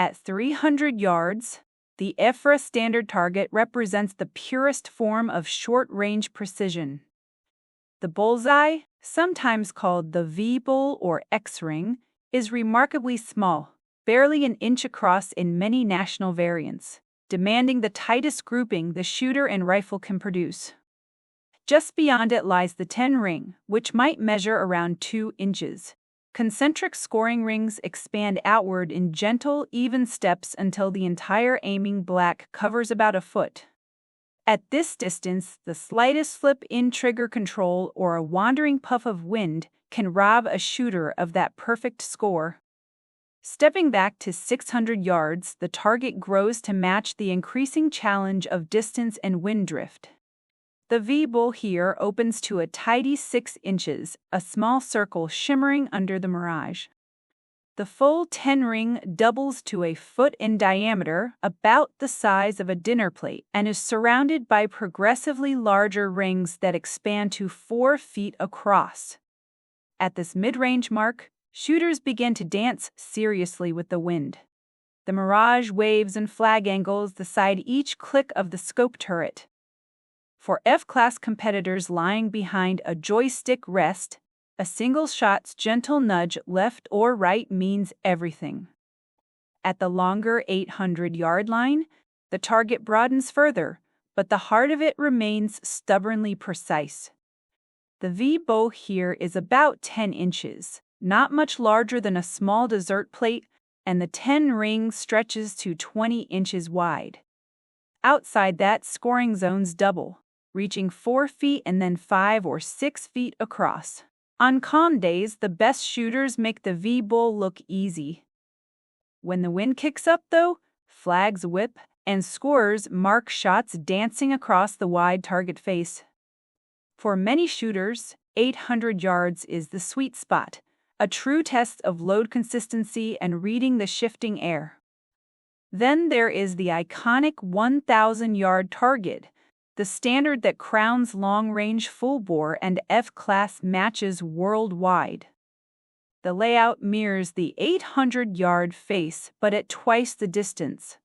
At 300 yards, the ICFRA standard target represents the purest form of short-range precision. The bullseye, sometimes called the V-bull or X-ring, is remarkably small, barely an inch across in many national variants, demanding the tightest grouping the shooter and rifle can produce. Just beyond it lies the 10-ring, which might measure around 2 inches. Concentric scoring rings expand outward in gentle, even steps until the entire aiming black covers about a foot. At this distance, the slightest slip in trigger control or a wandering puff of wind can rob a shooter of that perfect score. Stepping back to 600 yards, the target grows to match the increasing challenge of distance and wind drift. The V-bull here opens to a tidy 6 inches, a small circle shimmering under the mirage. The full 10-ring doubles to a foot in diameter, about the size of a dinner plate, and is surrounded by progressively larger rings that expand to 4 feet across. At this mid-range mark, shooters begin to dance seriously with the wind. The mirage waves and flag angles decide each click of the scope turret. For F-class competitors lying behind a joystick rest, a single shot's gentle nudge left or right means everything. At the longer 800-yard line, the target broadens further, but the heart of it remains stubbornly precise. The V-bow here is about 10 inches, not much larger than a small dessert plate, and the 10-ring stretches to 20 inches wide. Outside that, scoring zones double, reaching 4 feet and then 5 or 6 feet across. On calm days, the best shooters make the V-bull look easy. When the wind kicks up, though, flags whip, and scorers mark shots dancing across the wide target face. For many shooters, 800 yards is the sweet spot, a true test of load consistency and reading the shifting air. Then there is the iconic 1,000-yard target, the standard that crowns long-range full-bore and F-class matches worldwide. The layout mirrors the 800-yard face, but at twice the distance.